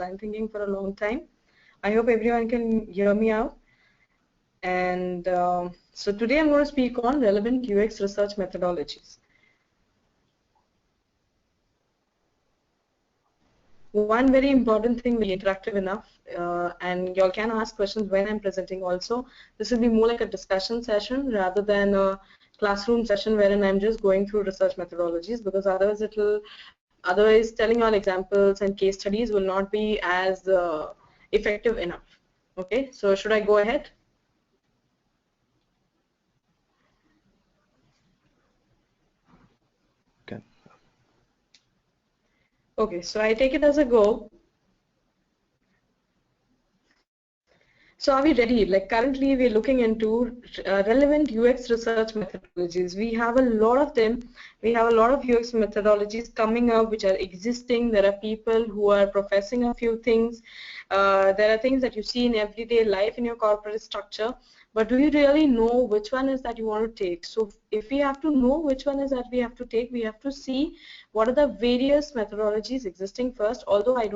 design thinking for a long time. I hope everyone can hear me out. And so today I'm going to speak on relevant UX research methodologies. One very important thing, will be interactive enough, and y'all can ask questions when I'm presenting also. This will be more like a discussion session rather than a classroom session wherein I'm just going through research methodologies, because otherwise telling all examples and case studies will not be as effective enough. Okay, so should I go ahead? Okay. Okay, so I take it as a go. So are we ready? Like currently we're looking into relevant UX research methodologies. We have a lot of them. We have a lot of UX methodologies coming up which are existing. There are people who are professing a few things. There are things that you see in everyday life in your corporate structure. But do you really know which one is that you want to take? So if we have to know which one is that we have to take, we have to see what are the various methodologies existing first. Although I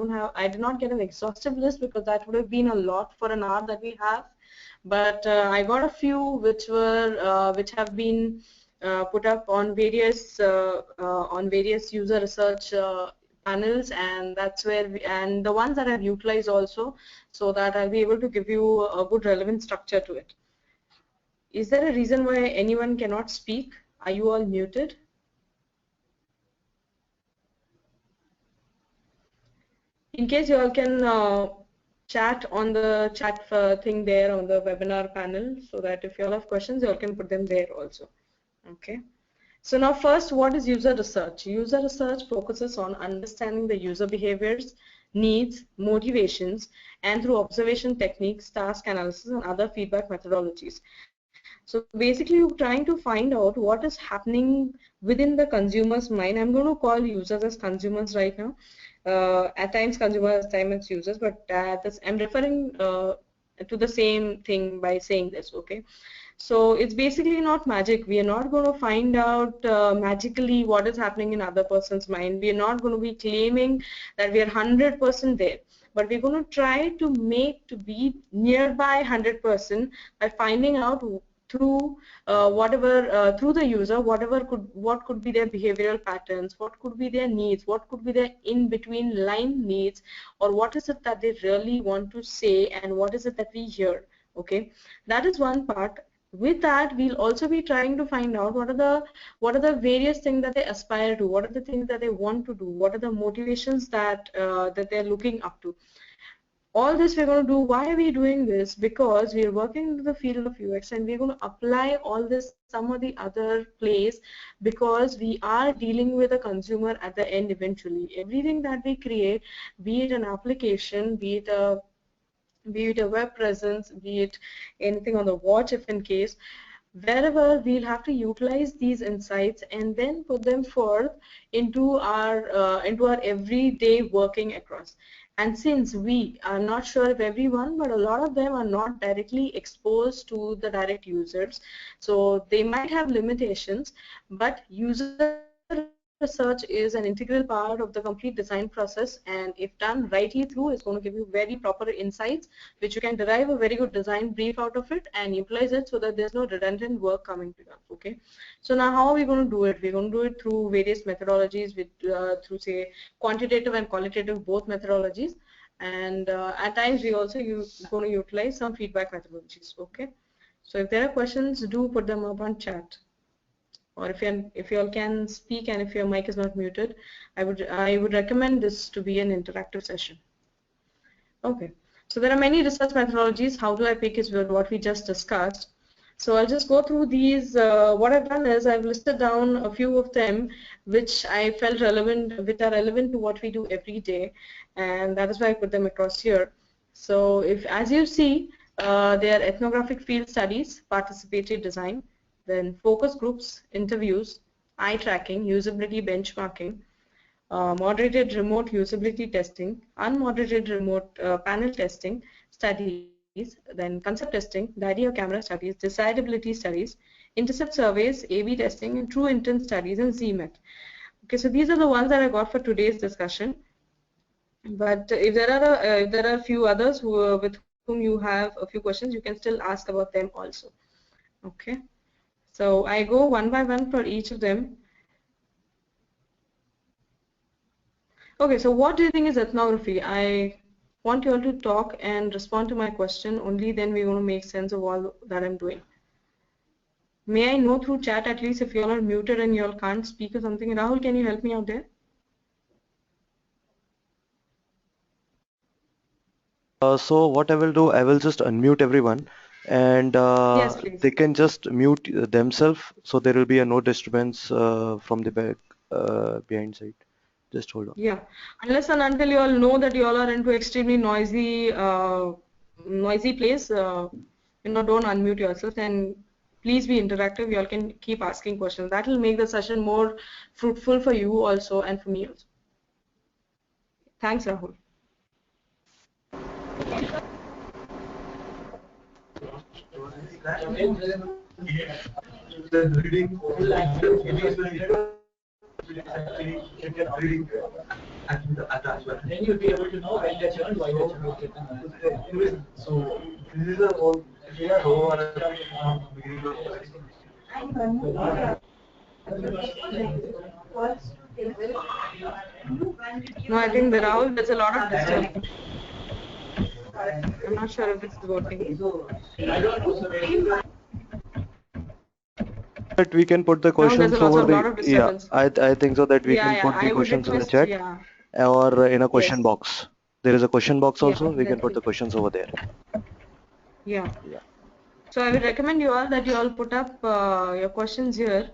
did not get an exhaustive list because that would have been a lot for an hour that we have. But I got a few which have been put up on various user research panels, and that's where and the ones that I've utilized also, so that I'll be able to give you a good relevant structure to it. Is there a reason why anyone cannot speak? Are you all muted? In case you all can chat on the chat thing there on the webinar panel, so that if you all have questions, you all can put them there also. Okay. So now first, what is user research? User research focuses on understanding the user behaviors, needs, motivations, and through observation techniques, task analysis, and other feedback methodologies. So basically, you're trying to find out what is happening within the consumer's mind. I'm going to call users as consumers right now. At times consumers, at times users, but I'm referring to the same thing by saying this, okay? So it's basically not magic. We are not going to find out magically what is happening in other person's mind. We are not going to be claiming that we are 100% there, but we're going to try to be nearby 100% by finding out through through the user, what could be their behavioral patterns, what could be their needs, what could be their in between line needs, or what is it that they really want to say, and what is it that we hear. Okay, that is one part. With that, we'll also be trying to find out what are the various things that they aspire to, what are the things that they want to do, what are the motivations that that they're looking up to. All this we're going to do. Why are we doing this? Because we are working in the field of UX, and we're going to apply all this some of the other place, because we are dealing with a consumer at the end eventually. Everything that we create, be it an application, be it a web presence, be it anything on the watch, if in case, wherever we'll have to utilize these insights and then put them forth into our everyday working across. And since we are not sure if everyone, but a lot of them are not directly exposed to the direct users, so they might have limitations, but user research is an integral part of the complete design process, and if done rightly through, it's going to give you very proper insights, which you can derive a very good design brief out of it and utilize it, so that there's no redundant work coming to you. Okay, so now how are we going to do it? We're going to do it through various methodologies, with through say quantitative and qualitative both methodologies, and at times we also going to utilize some feedback methodologies. Okay, so if there are questions, do put them up on chat. Or if you all can speak, and if your mic is not muted, I would recommend this to be an interactive session. Okay, so there are many research methodologies. How do I pick is what we just discussed. So I'll just go through these. What I've done is I've listed down a few of them which I felt relevant, which are relevant to what we do every day, and that is why I put them across here. So as you see, they are ethnographic field studies, participatory design, then focus groups, interviews, eye tracking, usability benchmarking, moderated remote usability testing, unmoderated remote panel testing studies, then concept testing, the idea camera studies, decidability studies, intercept surveys, A/B testing, and true intent studies, and ZMET. Okay, so these are the ones that I got for today's discussion. But if there are a few others with whom you have a few questions, you can still ask about them also. Okay. So I go one by one for each of them. Okay, so what do you think is ethnography? I want you all to talk and respond to my question. Only then we're going to make sense of all that I'm doing. May I know through chat at least if you all are muted and you all can't speak or something? Rahul, can you help me out there? So what I will do, I will just unmute everyone, and Yes, please. they can just mute themselves, so there will be a no disturbance from the back behind side. Just hold on. Yeah, unless and until you all know that you all are into extremely noisy place, don't unmute yourself and please be interactive. You all can keep asking questions. That will make the session more fruitful for you also and for me also. Thanks, Rahul. Then you'll be able to know when they churned, why they churned. So these are all No, I think the Rahul, there's a lot of disturbance. I'm not sure if it's working. That we can put the Rahul, there's questions a over the, lot of yeah, disturbance. I think so that we Yeah, can yeah. put the I would questions in the request, chat yeah, or in a question yes, box. There is a question box yeah, also. We can put exactly. the questions over there. Yeah. Yeah. So I would recommend you all that you all put up your questions here.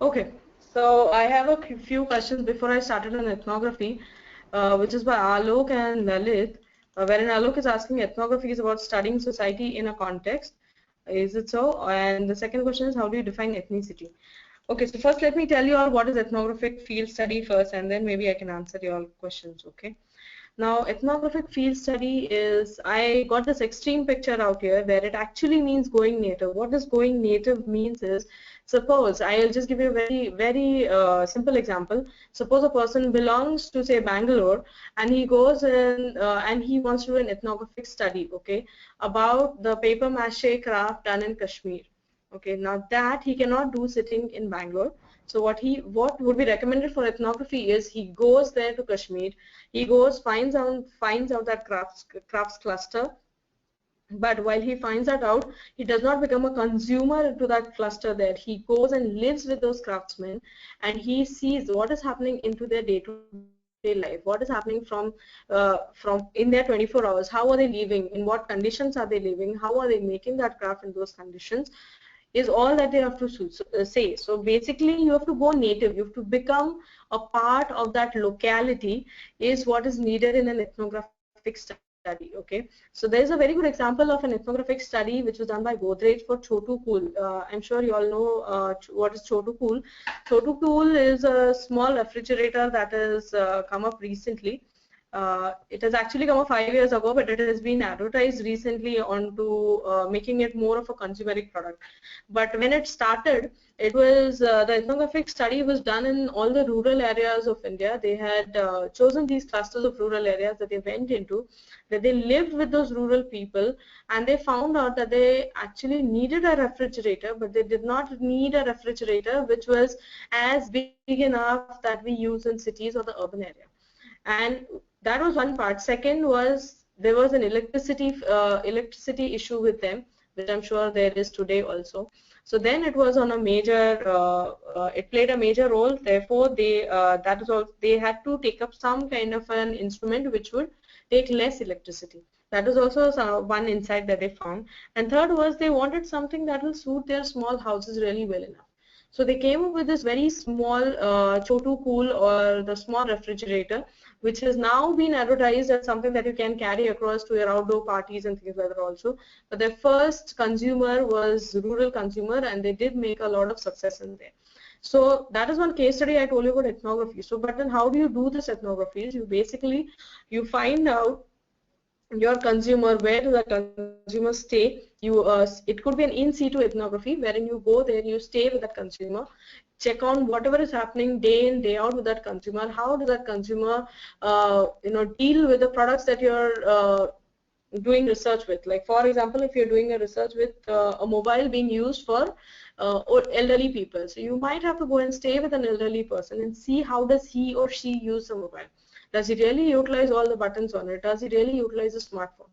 Okay, so I have a few questions before I started on ethnography, which is by Alok and Lalit, wherein Alok is asking ethnography is about studying society in a context. Is it so? And the second question is how do you define ethnicity? Okay, so first let me tell you all what is ethnographic field study first, and then maybe I can answer your questions, okay? Now, ethnographic field study is, I got this extreme picture out here where it actually means going native. What does going native means is, suppose, I'll just give you a very simple example. Suppose a person belongs to say Bangalore and he goes in and he wants to do an ethnographic study, okay, about the paper mache craft done in Kashmir. Okay, now that he cannot do sitting in Bangalore. So what would be recommended for ethnography is he goes there to Kashmir, he goes finds out that crafts cluster, but while he finds that out, he does not become a consumer to that cluster there. He goes and lives with those craftsmen and he sees what is happening into their day-to-day life, what is happening from in their 24 hours, how are they living, in what conditions are they living, how are they making that craft in those conditions, is all that they have to say. So basically you have to go native, you have to become a part of that locality is what is needed in an ethnographic study, okay? So there is a very good example of an ethnographic study which was done by Godrej for Chotu Kool. I'm sure you all know what is Chotu Kool. Chotu Kool is a small refrigerator that has come up recently. It has actually come up 5 years ago, but it has been advertised recently onto making it more of a consumeric product. But when it started, it was the ethnographic study was done in all the rural areas of India. They had chosen these clusters of rural areas that they went into, that they lived with those rural people, and they found out that they actually needed a refrigerator, but they did not need a refrigerator which was as big enough that we use in cities or the urban area. And that was one part. Second was there was an electricity issue with them, which I'm sure there is today also. So then it was on a major, it played a major role. Therefore, that is all. They had to take up some kind of an instrument which would take less electricity. That is also one insight that they found. And third was they wanted something that will suit their small houses really well enough. So they came up with this very small Chotu Kool or the small refrigerator, which has now been advertised as something that you can carry across to your outdoor parties and things like that also. But their first consumer was rural consumer, and they did make a lot of success in there. So that is one case study I told you about ethnography. So, but then how do you do this ethnography? You basically, you find out your consumer, where does the consumer stay. It could be an in situ ethnography wherein you go there, you stay with that consumer, check on whatever is happening day in day out with that consumer. How does that consumer deal with the products that you're doing research with. Like for example, if you're doing a research with a mobile being used for elderly people, so you might have to go and stay with an elderly person and see how does he or she use the mobile. Does he really utilize all the buttons on it? Does he really utilize the smartphone?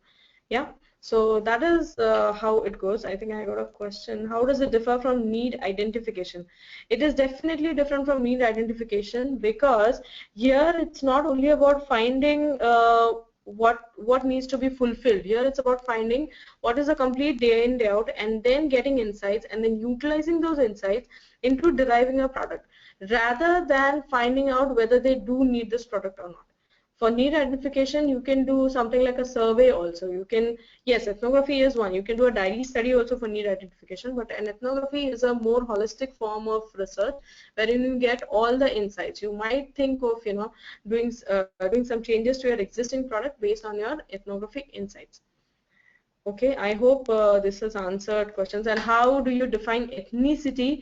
Yeah. So that is how it goes. I think I got a question. How does it differ from need identification? It is definitely different from need identification, because here it's not only about finding what needs to be fulfilled. Here it's about finding what is a complete day in day out, and then getting insights and then utilizing those insights into deriving a product, rather than finding out whether they do need this product or not. For need identification, you can do something like a survey also. You can, yes, ethnography is one. You can do a diary study also for need identification, but an ethnography is a more holistic form of research wherein you get all the insights. You might think of, doing some changes to your existing product based on your ethnographic insights. Okay, I hope this has answered questions. And how do you define ethnicity?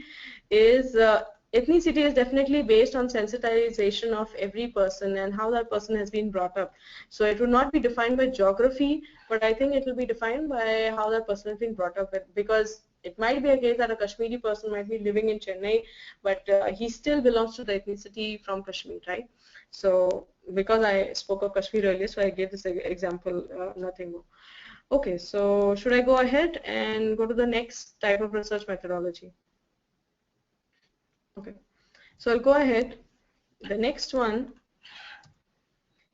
Ethnicity is definitely based on sensitization of every person and how that person has been brought up. So it will not be defined by geography, but I think it will be defined by how that person has been brought up with, because it might be a case that a Kashmiri person might be living in Chennai, but he still belongs to the ethnicity from Kashmir, right? So because I spoke of Kashmir earlier, so I gave this example, nothing more. Okay, so should I go ahead and go to the next type of research methodology? Okay, so I'll go ahead. The next one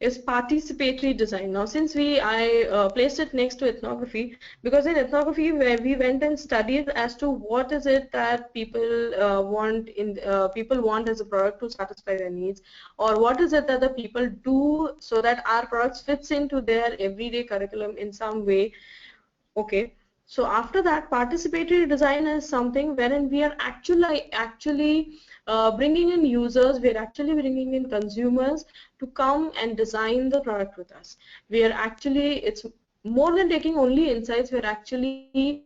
is participatory design. Now, since I placed it next to ethnography, because in ethnography where we went and studied as to what is it that people want as a product to satisfy their needs, or what is it that the people do so that our products fits into their everyday curriculum in some way. Okay, so after that, participatory design is something wherein we are actually bringing in users, we are actually bringing in consumers to come and design the product with us. We are actually, it's more than taking only insights, we are actually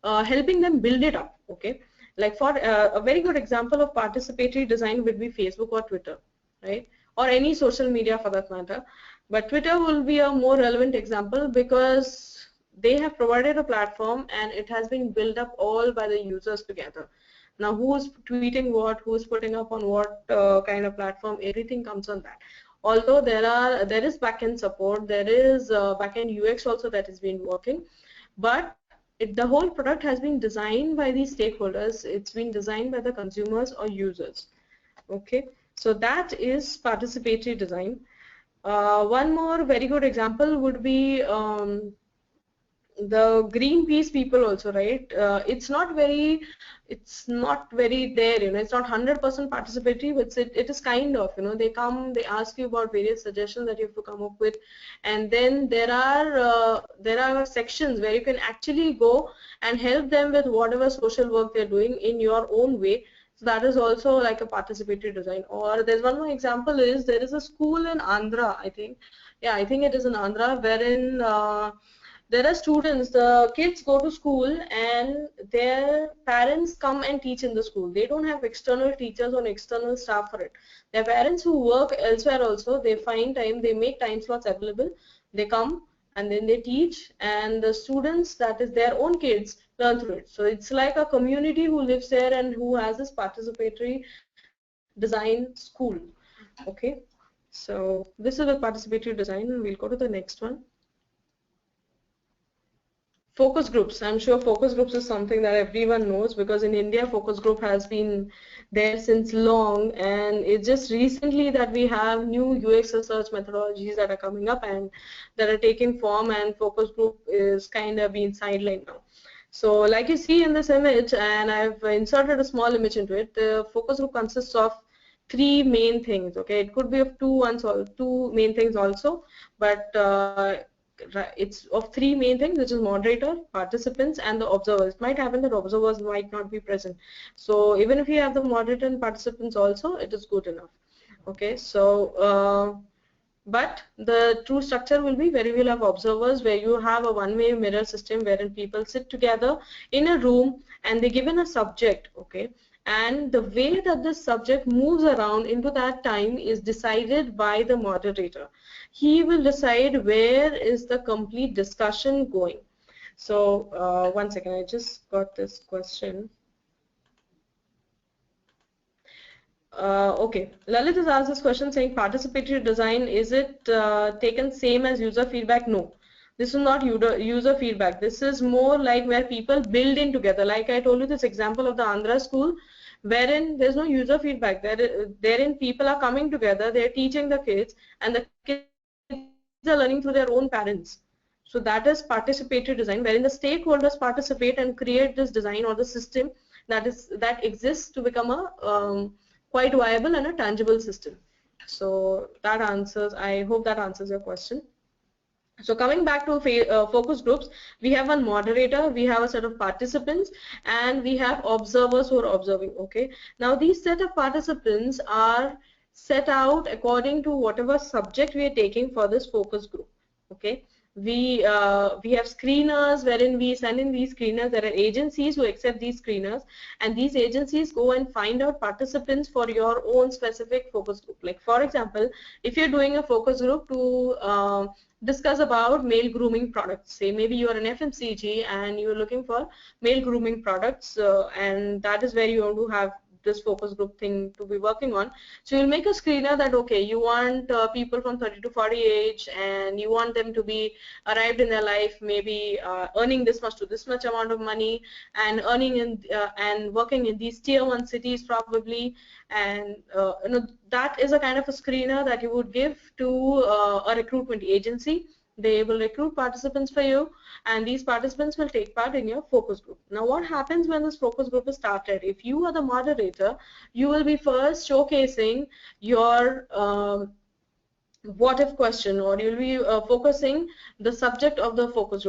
helping them build it up. Okay, like for a very good example of participatory design would be Facebook or Twitter, right? Or any social media for that matter. But Twitter will be a more relevant example because they have provided a platform and it has been built up all by the users together. Now who's tweeting what, who's putting up on what kind of platform, everything comes on that. Although there is backend support, there is backend UX also that has been working, but the whole product has been designed by the stakeholders. It's been designed by the consumers or users. Okay, so that is participatory design. One more very good example would be the Greenpeace people also, right? It's not very there, it's not 100% participatory, but it is kind of, they come, they ask you about various suggestions that you have to come up with, and then there are sections where you can actually go and help them with whatever social work they're doing in your own way. So that is also like a participatory design. Or there's one more example is there is a school in Andhra, I think. Yeah, I think it is in Andhra, wherein there are students, the kids go to school and their parents come and teach in the school. They don't have external teachers or external staff for it. Their parents who work elsewhere also, they find time, they make time slots available, they come and then they teach, and the students, that is their own kids, learn through it. So it's like a community who lives there and who has this participatory design school. Okay, so this is the participatory design. We'll go to the next one. Focus groups. I'm sure focus groups is something that everyone knows, because in India focus group has been there since long, and it's just recently that we have new UX research methodologies that are coming up and that are taking form, and focus group is kind of being sidelined now. So like you see in this image, and I've inserted a small image into it, the focus group consists of three main things. Okay, it could be of two main things also, but it's of three main things, which is moderator, participants, and the observers. It might happen that observers might not be present, so even if you have the moderator and participants also, it is good enough. Okay, so But the true structure will be where you will have observers, where you have a one-way mirror system wherein people sit together in a room and they're given a subject, okay, and the way that this subject moves around into that time is decided by the moderator. He will decide where is the complete discussion going. So one second, I just got this question. Okay, Lalit has asked this question saying participatory design, is it taken same as user feedback? No, this is not user feedback. This is more like where people build in together. Like I told you this example of the Andhra school, wherein there's no user feedback. Therein people are coming together, they're teaching the kids, and the kids are learning through their own parents. So that is participatory design, wherein the stakeholders participate and create this design or the system that exists to become a quite viable and a tangible system. So that answers, I hope that answers your question. So coming back to focus groups, we have one moderator, we have a set of participants, and we have observers who are observing, okay. Now these set of participants are set out according to whatever subject we are taking for this focus group, okay. We have screeners wherein we send in these screeners. There are agencies who accept these screeners, and these agencies go and find out participants for your own specific focus group. Like for example, if you're doing a focus group to discuss about male grooming products, say maybe you are an FMCG and you're looking for male grooming products, and that is where you want to have this focus group thing to be working on. So you'll make a screener that, okay, you want people from 30 to 40 age, and you want them to be arrived in their life maybe earning this much to this much amount of money, and earning in and working in these tier 1 cities probably, and that is a kind of a screener that you would give to a recruitment agency. They will recruit participants for you, and these participants will take part in your focus group. Now what happens when this focus group is started? If you are the moderator, you will be first showcasing your what if question, or you'll be focusing the subject of the focus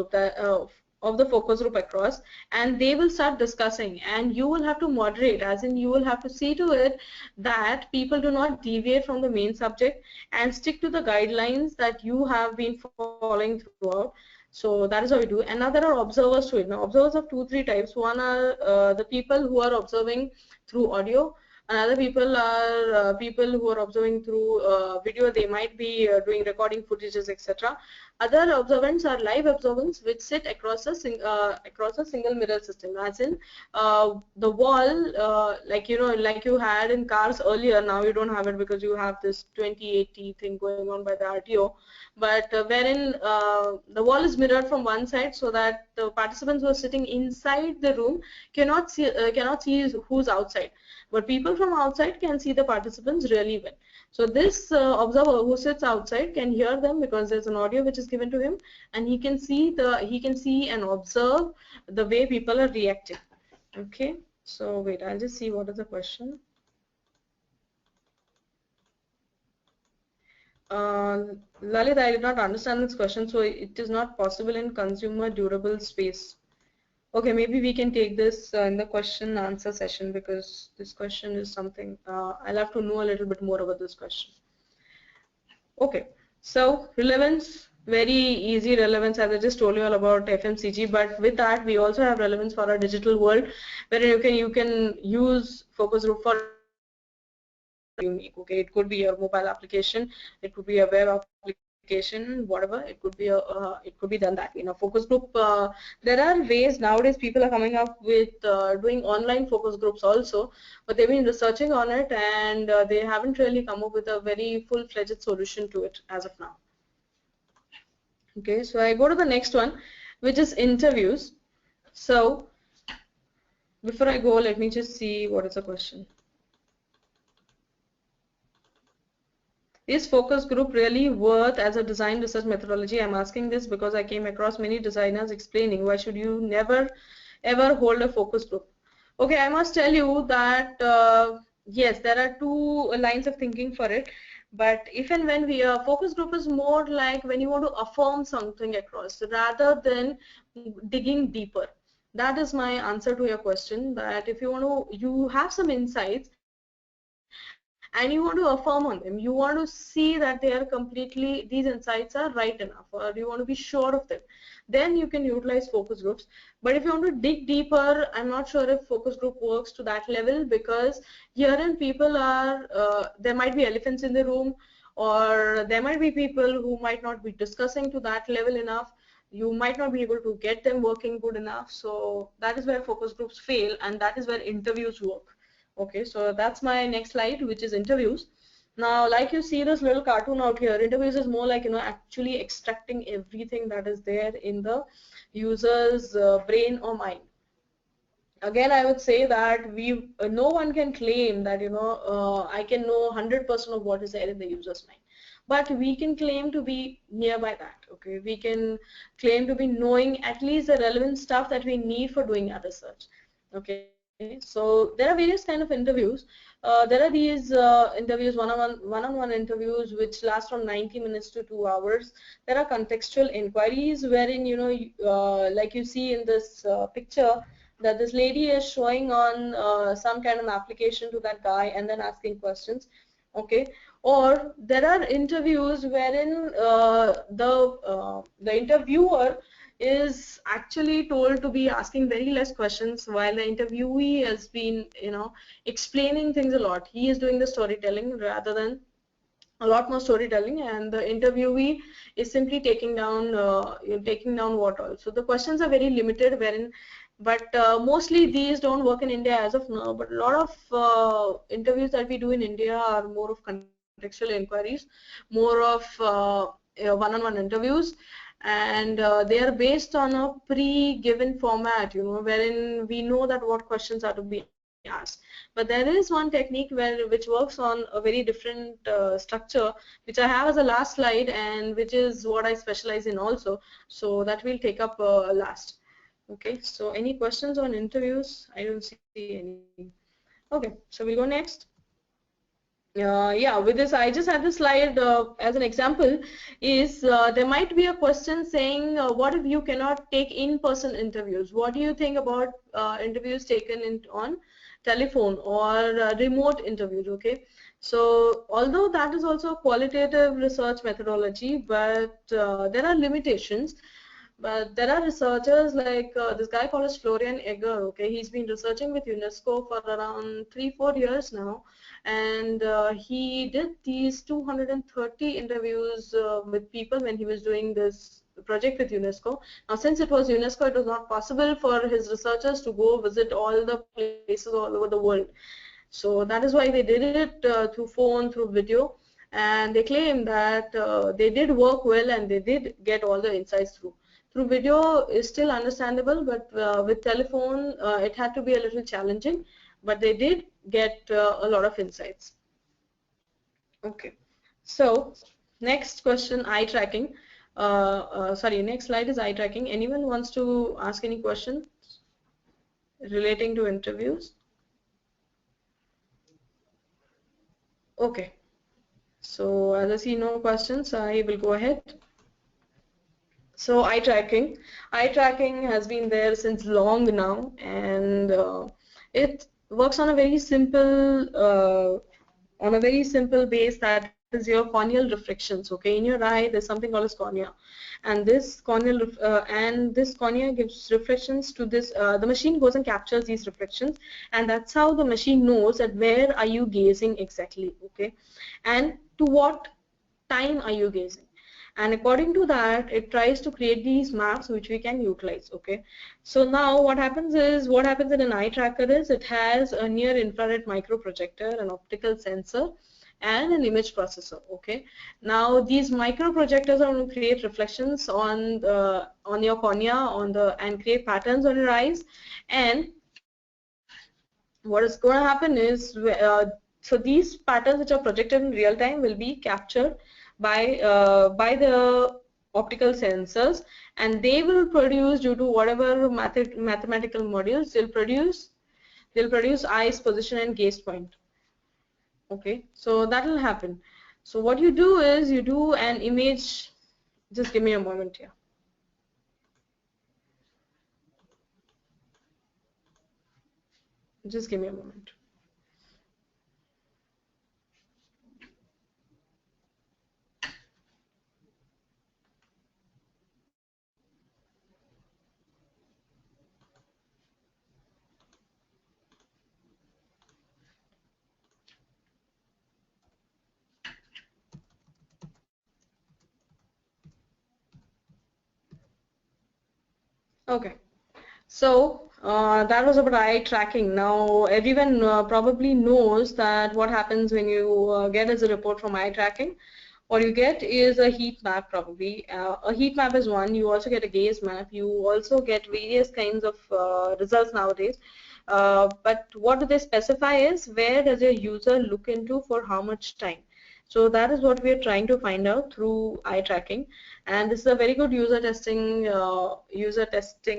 group across, and they will start discussing, and you will have to moderate, as in you will have to see to it that people do not deviate from the main subject and stick to the guidelines that you have been following throughout. So that is how we do. And now there are observers to it. Now observers of 2-3 types. One are the people who are observing through audio. Another people are people who are observing through video. They might be doing recording footages, etc. Other observants are live observants, which sit across a single mirror system, as in the wall, like like you had in cars earlier. Now you don't have it because you have this 2080 thing going on by the RTO. But wherein the wall is mirrored from one side, so that the participants who are sitting inside the room cannot see who's outside, but people from outside can see the participants really well. So this observer who sits outside can hear them because there's an audio which is given to him, and he can see and observe the way people are reacting. Okay, so wait, I'll just see what is the question. Lalit, I did not understand this question. So it is not possible in consumer durable space. Okay, maybe we can take this in the question answer session, because this question is something I'll have to know a little bit more about this question. Okay, so relevance, very easy relevance, as I just told you all about FMCG, but with that we also have relevance for our digital world, where you can use focus group for unique. Okay, it could be your mobile application, it could be a web application, whatever. It could be done that way. In a focus group, there are ways nowadays. People are coming up with doing online focus groups also, but they've been researching on it, and they haven't really come up with a very full-fledged solution to it as of now. Okay, so I go to the next one, which is interviews. So before I go, let me just see what is the question. Is focus group really worth as a design research methodology? I'm asking this because I came across many designers explaining why should you never ever hold a focus group. Okay, I must tell you that yes, there are two lines of thinking for it, but if and when we focus group is more like when you want to affirm something across rather than digging deeper. That is my answer to your question, that if you want to, you have some insights, and you want to and you want to affirm on them. You want to see that they are completely, these insights are right enough, or you want to be sure of them. Then you can utilize focus groups. But if you want to dig deeper, I'm not sure if focus group works to that level, because herein people are, there might be elephants in the room, or there might be people who might not be discussing to that level enough. You might not be able to get them working good enough. So that is where focus groups fail, and that is where interviews work. Okay, so that's my next slide, which is interviews. Now, like you see this little cartoon out here, interviews is more like, actually extracting everything that is there in the user's brain or mind. Again, I would say that no one can claim that, I can know 100% of what is there in the user's mind. But we can claim to be nearby that, okay? We can claim to be knowing at least the relevant stuff that we need for doing our research, okay? So there are various kind of interviews. There are these interviews, one-on-one interviews, which last from 90 minutes to 2 hours. There are contextual inquiries wherein, like you see in this picture, that this lady is showing on some kind of application to that guy and then asking questions, okay? Or there are interviews wherein the interviewer is actually told to be asking very less questions, while the interviewee has been, explaining things a lot. He is doing the storytelling rather than a lot more storytelling, and the interviewee is simply taking down what all. So the questions are very limited, wherein, but mostly these don't work in India as of now. But a lot of interviews that we do in India are more of contextual inquiries, more of one-on-one interviews, and they are based on a pre-given format, wherein we know that what questions are to be asked. But there is one technique which works on a very different structure, which I have as a last slide, and which is what I specialize in also. So that we'll take up last. Okay. So any questions on interviews? I don't see any. Okay. So we'll go next. Yeah, with this, I just had this slide as an example. Is there might be a question saying, what if you cannot take in-person interviews? What do you think about interviews taken on telephone or remote interviews? Okay, so although that is also a qualitative research methodology, but there are limitations. But there are researchers like this guy called as Florian Egger. Okay, he's been researching with UNESCO for around 3-4 years now, and he did these 230 interviews with people when he was doing this project with UNESCO. Now, since it was UNESCO, it was not possible for his researchers to go visit all the places all over the world. So that is why they did it through phone, through video, and they claim that they did work well and they did get all the insights through. Through video is still understandable, but with telephone it had to be a little challenging, but they did get a lot of insights. Okay, so next question, eye tracking. Sorry, next slide is eye tracking. Anyone wants to ask any questions relating to interviews? Okay, so as I see no questions, I will go ahead. So eye tracking has been there since long now, and it works on a very simple base, that is your corneal reflections. Okay, in your eye there's something called as cornea, and this cornea gives reflections to this. The machine goes and captures these reflections, and that's how the machine knows that where are you gazing exactly. Okay, and to what time are you gazing, and according to that it tries to create these maps which we can utilize. Okay, so now what happens in an eye tracker is it has a near infrared microprojector, an optical sensor, and an image processor. Okay, now these microprojectors are going to create reflections on your cornea and create patterns on your eyes, and what is going to happen is so these patterns which are projected in real time will be captured by the optical sensors, and they will produce, due to whatever mathematical modules they'll produce eyes position and gaze point. Okay, so that will happen. So what you do is you do an image. Just give me a moment here. Just give me a moment. Okay. So that was about eye tracking. Now everyone probably knows that what happens when you get as a report from eye tracking. What you get is a heat map probably. A heat map is one. You also get a gaze map. You also get various kinds of results nowadays. But what do they specify is where does your user look into for how much time. So that is what we are trying to find out through eye tracking, and this is a very good user testing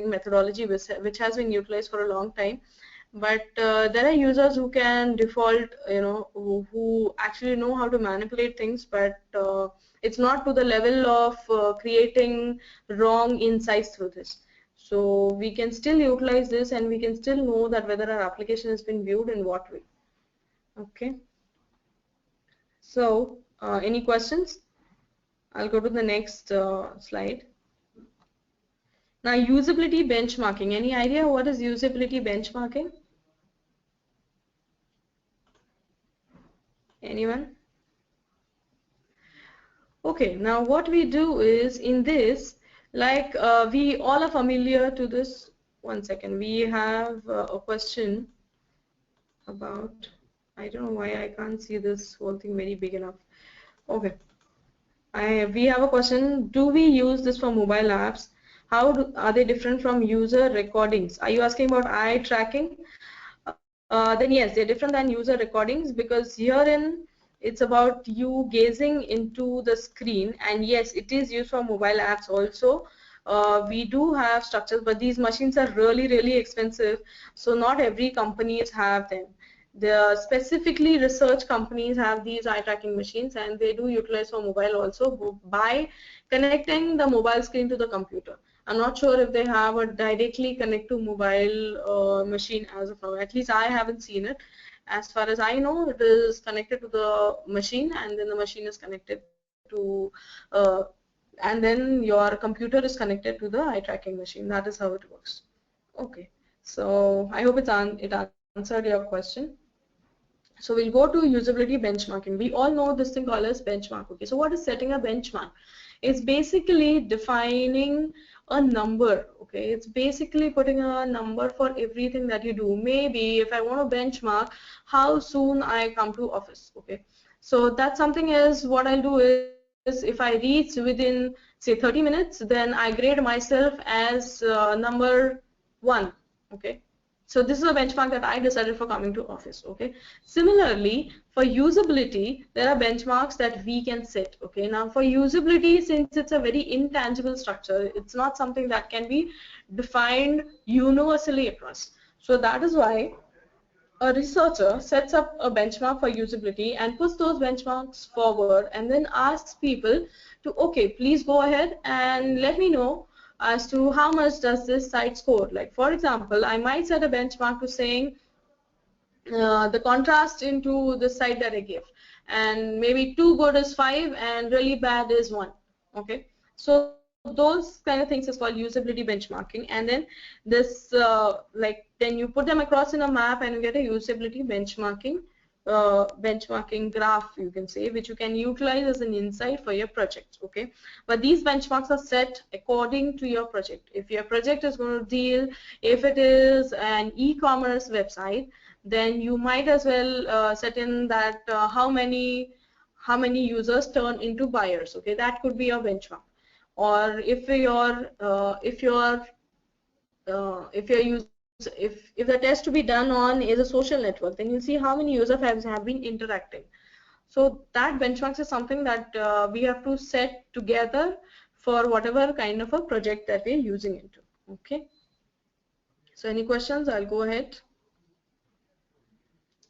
methodology which has been utilized for a long time. But there are users who can default, who actually know how to manipulate things, but it's not to the level of creating wrong insights through this. So we can still utilize this, and we can still know that whether our application has been viewed in what way. Okay. So, any questions? I'll go to the next slide. Now, usability benchmarking. Any idea what is usability benchmarking? Anyone? Okay, now what we do is in this, like we all are familiar to this. One second, we have a question about, I don't know why I can't see this whole thing very big enough. Okay. We have a question. Do we use this for mobile apps? Are they different from user recordings? Are you asking about eye tracking? Then yes, they're different than user recordings, because herein it's about you gazing into the screen, and yes, it is used for mobile apps also. We do have structures, but these machines are really expensive, so not every companies have them. The specifically research companies have these eye tracking machines, and they do utilize for mobile also by connecting the mobile screen to the computer. I'm not sure if they have a directly connect to mobile machine as of now. At least I haven't seen it. As far as I know, it is connected to the machine, and then the machine is connected to, and then your computer is connected to the eye tracking machine. That is how it works. Okay. So I hope it answered your question. So we'll go to usability benchmarking. We all know this thing called as benchmark. Okay, so what is setting a benchmark? It's basically defining a number. Okay, it's basically putting a number for everything that you do. Maybe if I want to benchmark how soon I come to office. Okay, so that's something is what I'll do is if I reach within say 30 minutes, then I grade myself as number 1. Okay, so this is a benchmark that I decided for coming to office. Okay. Similarly, for usability, there are benchmarks that we can set. Okay. Now, for usability, since it's a very intangible structure, it's not something that can be defined universally across. So that is why a researcher sets up a benchmark for usability and puts those benchmarks forward, and then asks people to, okay, please go ahead and let me know as to how much does this site score. Like for example, I might set a benchmark to saying the contrast into the site that I give, and maybe too good is 5 and really bad is 1. Okay, so those kind of things is called usability benchmarking, and then this like then you put them across in a map and you get a usability benchmarking graph, you can say, which you can utilize as an insight for your project. Okay, but these benchmarks are set according to your project. If your project is going to deal, if it is an e-commerce website, then you might as well set in that how many users turn into buyers. Okay, that could be your benchmark. Or if the test to be done on is a social network, then you see how many users have been interacting. So that benchmarks is something that we have to set together for whatever kind of a project that we're using into. Okay. So any questions? I'll go ahead.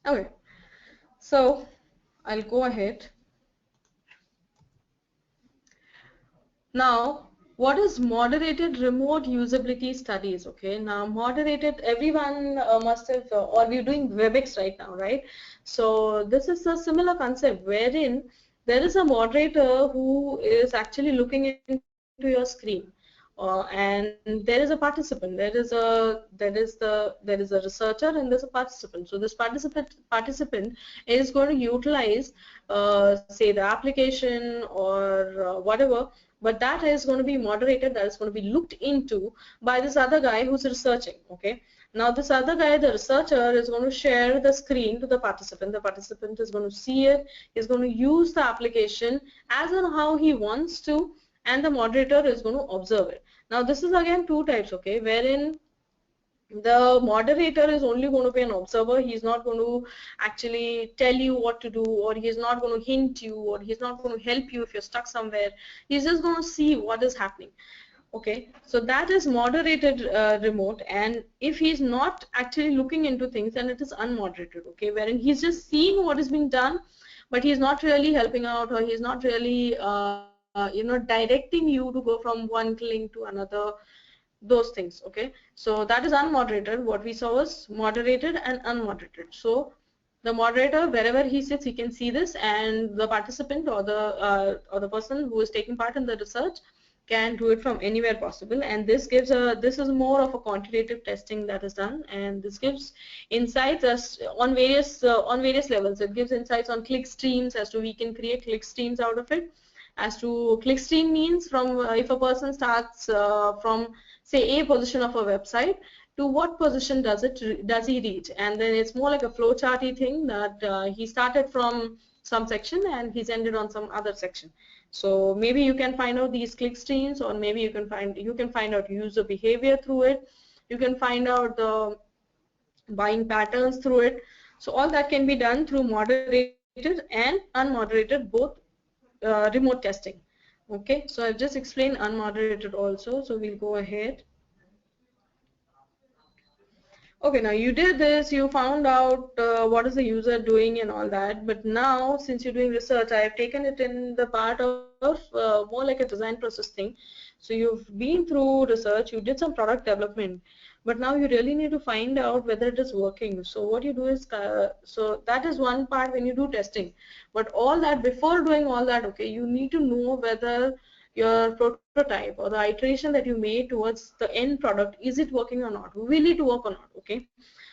Okay. So I'll go ahead. Now, what is moderated remote usability studies? Okay, now moderated, everyone must have, or we're doing WebEx right now, right? So this is a similar concept wherein there is a moderator who is actually looking into your screen, and there is a participant. There is a researcher and there's a participant. So this participant is going to utilize, say, the application or whatever, but that is going to be moderated, that is going to be looked into by this other guy who's researching. Okay, now this other guy, the researcher, is going to share the screen to the participant is going to see it, is going to use the application as and how he wants to, and the moderator is going to observe it. Now this is again two types, okay, wherein the moderator is only going to be an observer. He's not going to actually tell you what to do, or he's not going to hint you, or he's not going to help you if you're stuck somewhere. He's just going to see what is happening. Okay, so that is moderated remote, and if he's not actually looking into things, then it is unmoderated. Okay, wherein he's just seeing what is being done, but he's not really helping out, or he's not really directing you to go from one link to another, those things. Okay, so that is unmoderated. What we saw was moderated and unmoderated. So the moderator, wherever he sits, he can see this, and the participant or the person who is taking part in the research can do it from anywhere possible. And this gives this is more of a quantitative testing that is done, and this gives insights as on various levels. It gives insights on click streams, as to we can create click streams out of it. As to click stream means from if a person starts from say a position of a website, to what position does he reach, and then it's more like a flowcharty thing that he started from some section and he's ended on some other section. So maybe you can find out these click streams, or maybe you can find out user behavior through it. You can find out the buying patterns through it. So all that can be done through moderated and unmoderated, both remote testing. Okay, so I've just explained unmoderated also, so we'll go ahead. Okay, now you did this, you found out what is the user doing and all that, but now since you're doing research, I have taken it in the part of more like a design process thing. So you've been through research, you did some product development, but now you really need to find out whether it is working. So what you do is, so that is one part when you do testing, but all that, before doing all that, okay, you need to know whether your prototype or the iteration that you made towards the end product, is it working or not, will it work or not. Okay,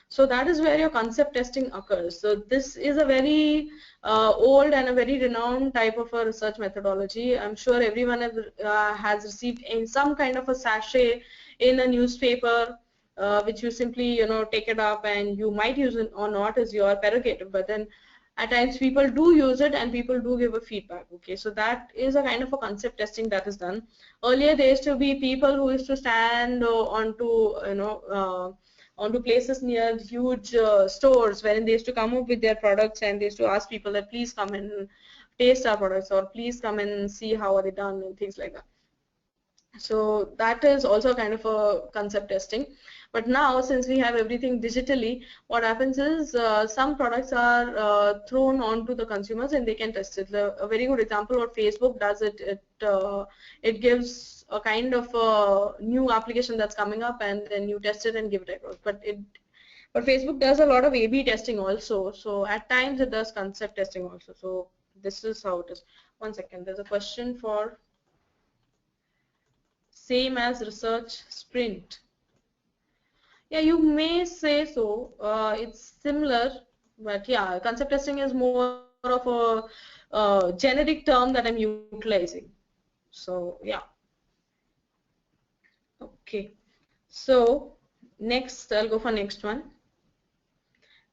so that is where your concept testing occurs. So this is a very old and a very renowned type of a research methodology. I'm sure everyone has received in some kind of a sachet in a newspaper, which you simply take it up, and you might use it or not is your prerogative, but then at times people do use it and people do give a feedback. Okay, so that is a kind of a concept testing that is done. Earlier there used to be people who used to stand onto places near huge stores, wherein they used to come up with their products, and they used to ask people that please come and taste our products, or please come and see how are they done, and things like that. So that is also kind of a concept testing. But now, since we have everything digitally, what happens is some products are thrown onto the consumers and they can test it. A very good example what Facebook does, it gives a kind of a new application that's coming up, and then you test it and give it across. But Facebook does a lot of A/B testing also. So at times it does concept testing also. So this is how it is. One second, there's a question for same as research sprint. Yeah, you may say so. It's similar, but yeah, concept testing is more of a generic term that I'm utilizing. So yeah. Okay. So next, I'll go for next one,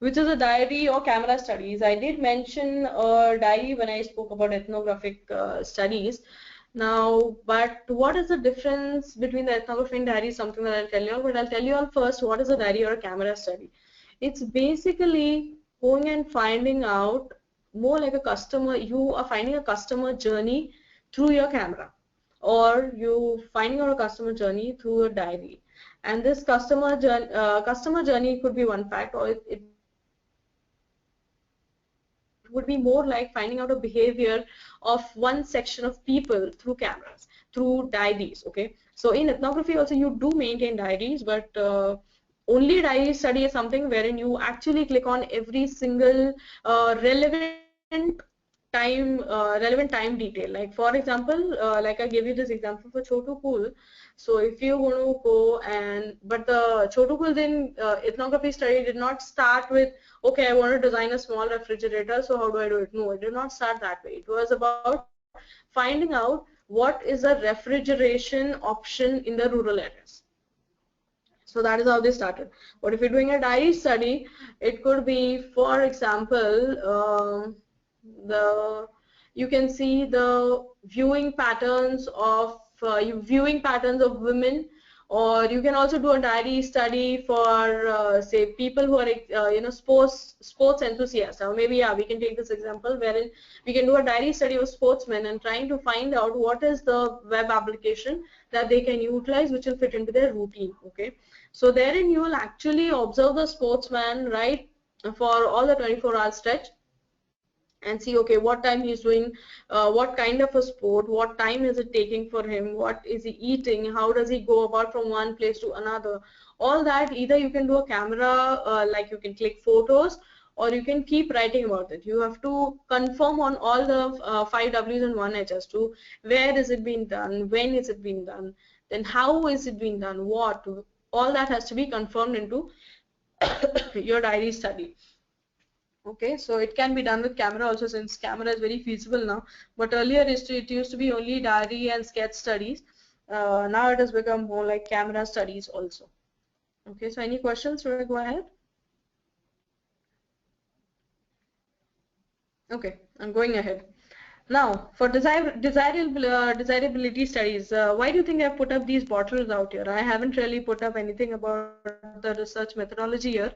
which is a diary or camera studies. I did mention a diary when I spoke about ethnographic studies. Now, but what is the difference between the ethnography and diary is something that I'll tell you all, but I'll tell you all first what is a diary or a camera study. It's basically going and finding out more like a customer, you are finding a customer journey through your camera, or you finding out a customer journey through a diary. And this customer journey could be one fact, or it would be more like finding out a behavior of one section of people through cameras, through diaries. Okay, so in ethnography also you do maintain diaries, but only diary study is something wherein you actually click on every single relevant time detail. Like for example, like I gave you this example for Chotu Pool. So if you want to go but the Chotu Pool then ethnography study did not start with, okay, I want to design a small refrigerator, so how do I do it? No, it did not start that way. It was about finding out what what is a refrigeration option in the rural areas. So that is how they started. But if you're doing a diary study, it could be, for example, the you can see the viewing patterns of women, or you can also do a diary study for say people who are sports enthusiasts. Or maybe, yeah, we can take this example wherein we can do a diary study of sportsmen and trying to find out what is the web application that they can utilize which will fit into their routine. Okay, so therein you will actually observe the sportsman, right, for all the 24-hour stretch, and see, okay, what time he's doing, what kind of a sport, what time is it taking for him, what is he eating, how does he go about from one place to another. All that, either you can do a camera, like you can click photos, or you can keep writing about it. You have to confirm on all the 5 W's and 1 H as to where is it being done, when is it being done, then how is it being done, what, all that has to be confirmed into your diary study. Okay, so it can be done with camera also, since camera is very feasible now. But earlier it used to be only diary and sketch studies. Now it has become more like camera studies also. Okay, so any questions? Should I go ahead? Okay, I'm going ahead. Now, for desirability studies, why do you think I've put up these bottles out here? I haven't really put up anything about the research methodology here,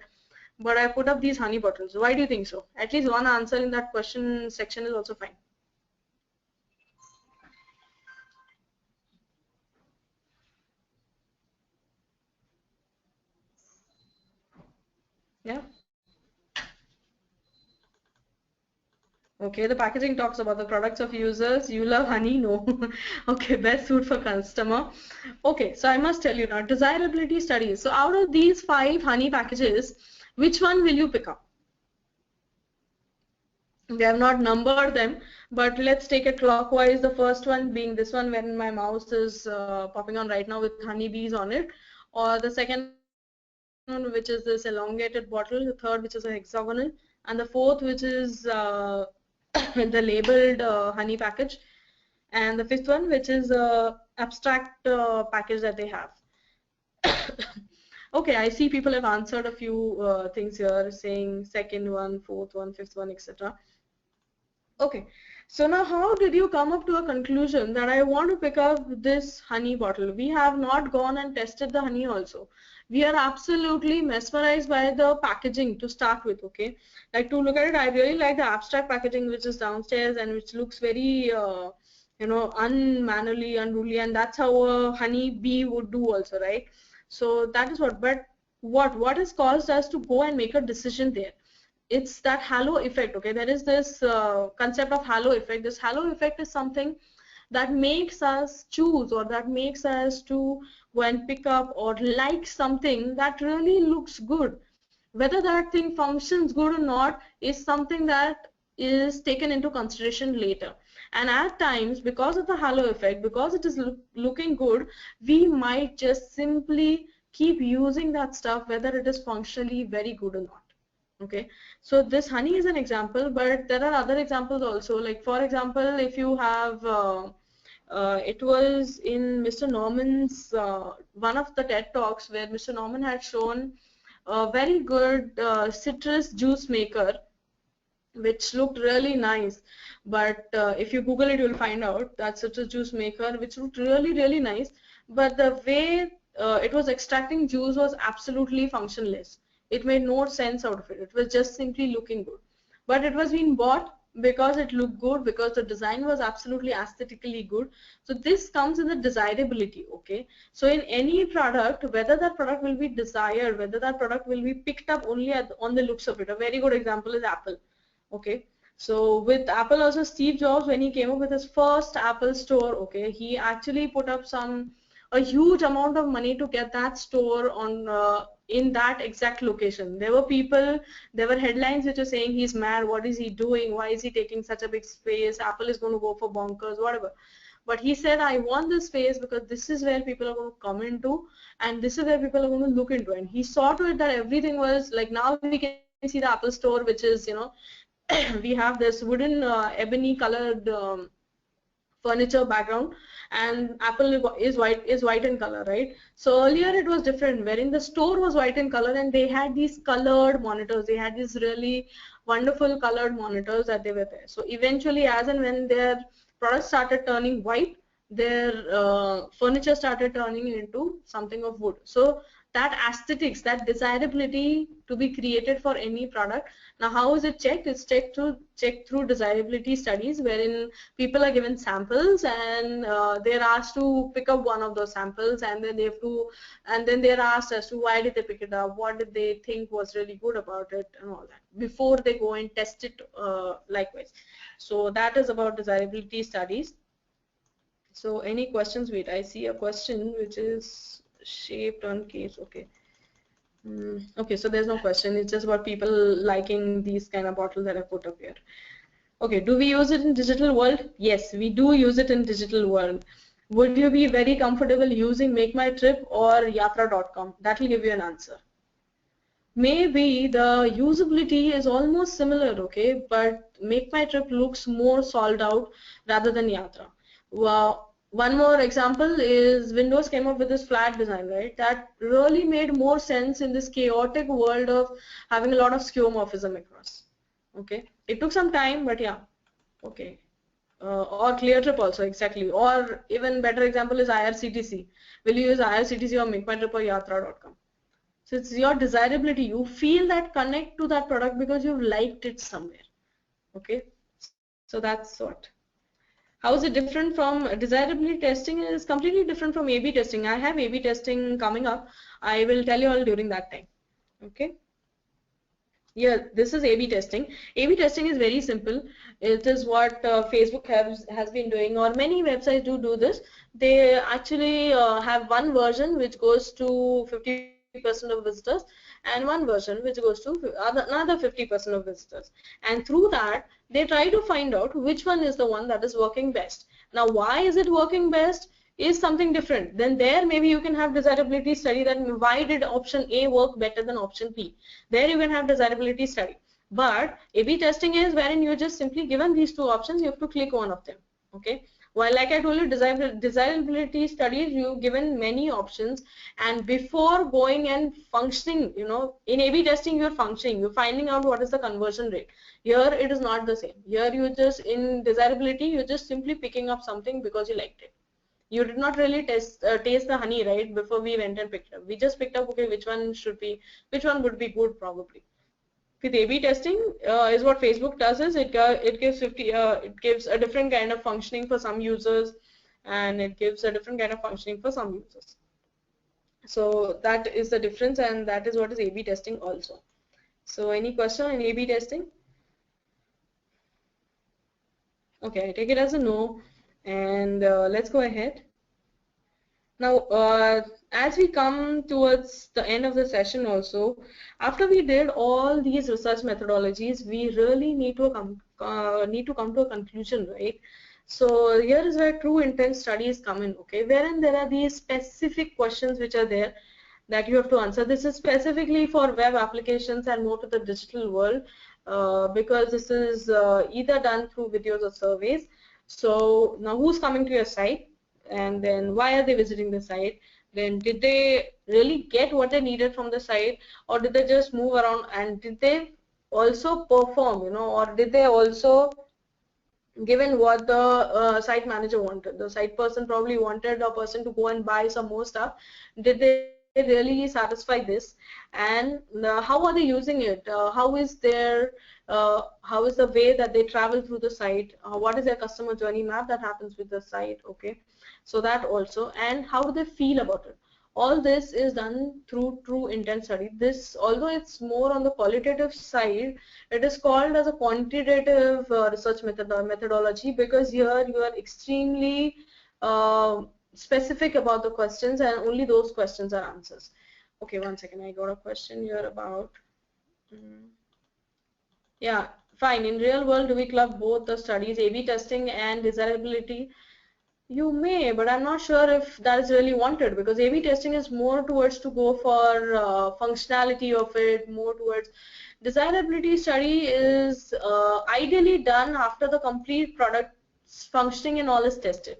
but I put up these honey bottles. Why do you think so? At least one answer in that question section is also fine. Yeah. Okay, the packaging talks about the products of users. You love honey? No. Okay, best food for customer. Okay, so I must tell you now, desirability studies. So out of these 5 honey packages, which one will you pick up? They have not numbered them, but let's take it clockwise. The first one being this one, when my mouse is popping on right now with honeybees on it, or the second one, which is this elongated bottle, the third, which is a hexagonal, and the fourth, which is the labeled honey package, and the fifth one, which is abstract package that they have. Okay, I see people have answered a few things here, saying second one, fourth one, fifth one, etc. Okay, so now how did you come up to a conclusion that I want to pick up this honey bottle? We have not gone and tested the honey also. We are absolutely mesmerized by the packaging to start with, okay? Like, to look at it, I really like the abstract packaging which is downstairs and which looks very, unmannerly, unruly, and that's how a honey bee would do also, right? So that is but what has caused us to go and make a decision there? It's that halo effect. Okay, there is this concept of halo effect. This halo effect is something that makes us choose, or that makes us to go and pick up or like something that really looks good. Whether that thing functions good or not is something that is taken into consideration later. And at times, because of the halo effect, because it is looking good, we might just simply keep using that stuff whether it is functionally very good or not. Okay, so this honey is an example, but there are other examples also. Like, for example, if you have it was in Mr. Norman's one of the TED Talks where Mr. Norman had shown a very good citrus juice maker which looked really nice. But if you Google it, you'll find out that citrus juice maker which looked really, really nice, but the way it was extracting juice was absolutely functionless. It made no sense out of it. It was just simply looking good. But it was being bought because it looked good, because the design was absolutely aesthetically good. So this comes in the desirability, okay? So in any product, whether that product will be desired, whether that product will be picked up only on the looks of it. A very good example is Apple, okay? So with Apple also, Steve Jobs, when he came up with his first Apple store, okay, he actually put up a huge amount of money to get that store on in that exact location. There were people, there were headlines which were saying he's mad, what is he doing, why is he taking such a big space, Apple is going to go for bonkers, whatever. But he said, I want this space because this is where people are going to come into, and this is where people are going to look into. And he saw to it that everything was like, now we can see the Apple store, which is, we have this wooden ebony colored furniture background, and Apple is white in color, right? So earlier it was different, wherein the store was white in color and they had these colored monitors. They had these really wonderful colored monitors that they were there. So eventually, as and when their products started turning white, their furniture started turning into something of wood. So that aesthetics, that desirability to be created for any product. Now, how is it checked? It's checked through desirability studies, wherein people are given samples and they're asked to pick up one of those samples, and then they're asked as to why did they pick it up, what did they think was really good about it, and all that before they go and test it likewise. So that is about desirability studies. So any questions? Wait, I see a question which is shaped on case. Okay. Okay, so there's no question. It's just about people liking these kind of bottles that I put up here. Okay, do we use it in digital world? Yes, we do use it in digital world. Would you be very comfortable using Make My Trip or Yatra.com? That will give you an answer. Maybe the usability is almost similar, okay, but Make My Trip looks more solved out rather than Yatra. Well, one more example is Windows came up with this flat design, right? That really made more sense in this chaotic world of having a lot of skeuomorphism across. Okay, it took some time, but yeah, okay. Or ClearTrip also, exactly. Or even better example is IRCTC. Will you use IRCTC or Make My Trip or Yatra.com? So it's your desirability. You feel that connect to that product because you've liked it somewhere. Okay, so that's what. How is it different from desirability testing? Is completely different from A/B testing. I have A/B testing coming up. I will tell you all during that time. Okay. Yeah, this is A/B testing. A/B testing is very simple. It is what Facebook has been doing, or many websites do this. They actually have one version which goes to 50% of visitors, and one version which goes to another 50% of visitors. And through that, they try to find out which one is the one that is working best. Now, why is it working best? Is something different. Then there maybe you can have desirability study that why did option A work better than option B. There you can have desirability study. But A/B testing is wherein you're just simply given these two options, you have to click one of them. Okay. While like I told you, desirability studies, you've given many options, and before going and functioning, you know, in A/B testing you're functioning, you're finding out what is the conversion rate. Here it is not the same. Here you just, in desirability, you're just simply picking up something because you liked it. You did not really taste the honey, right, before we went and picked up. We just picked up, okay, which one would be good probably. With A/B testing is what Facebook does is it gives it gives a different kind of functioning for some users, and it gives a different kind of functioning for some users. So that is the difference, and that is what is A/B testing also. So any question in A/B testing? Okay, I take it as a no, and let's go ahead. Now, as we come towards the end of the session also, after we did all these research methodologies, we really need to come to a conclusion, right? So here is where true intent studies come in, okay, wherein there are these specific questions which are there that you have to answer. This is specifically for web applications and more to the digital world, because this is either done through videos or surveys. So now who's coming to your site? And then why are they visiting the site? Then did they really get what they needed from the site, or did they just move around, and did they also perform, you know, or did they also, given what the site manager wanted, the site person probably wanted a person to go and buy some more stuff, did they really satisfy this? And how are they using it? How is the way that they travel through the site? What is their customer journey map that happens with the site? Okay, so that also, and how do they feel about it? All this is done through true intent study. This, although it's more on the qualitative side, it is called as a quantitative research methodology, because here you are extremely specific about the questions, and only those questions are answers. Okay, one second, I got a question here about, yeah, fine. In real world, do we club both the studies, A/B testing and desirability? You may, but I'm not sure if that is really wanted, because A/B testing is more towards to go for functionality of it, more towards desirability study is ideally done after the complete product it's functioning and all is tested.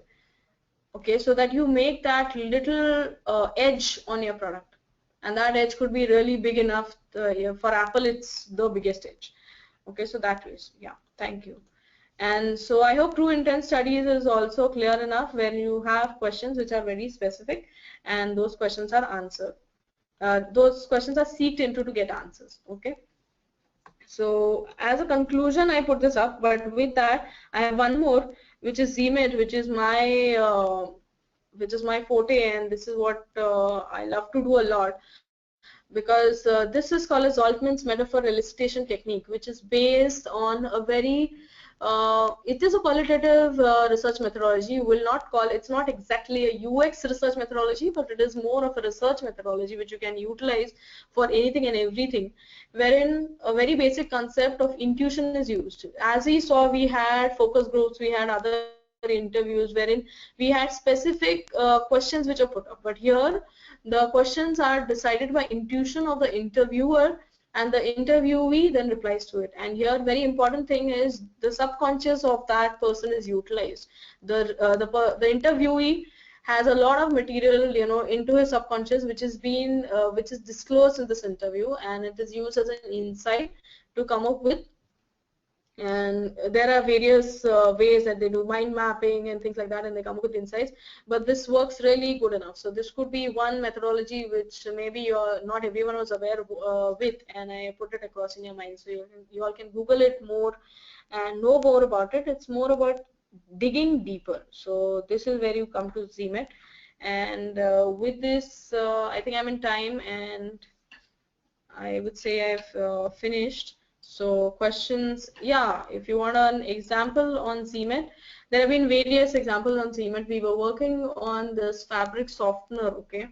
Okay, so that you make that little edge on your product, and that edge could be really big enough. Yeah, for Apple, it's the biggest edge. Okay, so that is, yeah, thank you. And so I hope true intent studies is also clear enough when you have questions which are very specific and those questions are answered. Those questions are seeked into to get answers. Okay. So as a conclusion, I put this up, but with that, I have one more, which is ZMIT, which is my forte, and this is what I love to do a lot, because this is called as Altman's metaphor elicitation technique, which is based on a very it is a qualitative research methodology. You will not call it's not exactly a UX research methodology, but it is more of a research methodology which you can utilize for anything and everything, wherein a very basic concept of intuition is used. As we saw, we had focus groups, we had other interviews wherein we had specific questions which are put up, but here the questions are decided by intuition of the interviewer, and the interviewee then replies to it. And here very important thing is the subconscious of that person is utilized. The interviewee has a lot of material, you know, into his subconscious, which is which is disclosed in this interview, and it is used as an insight to come up with. And there are various ways that they do mind mapping and things like that, and they come up with insights, but this works really good enough. So this could be one methodology which maybe not everyone was aware with, and I put it across in your mind, so you all can Google it more and know more about it. It's more about digging deeper. So this is where you come to ZMIT, and with this I think I'm in time, and I would say I've finished. So questions, yeah, if you want an example on ZMIT, there have been various examples on ZMIT. We were working on this fabric softener, okay.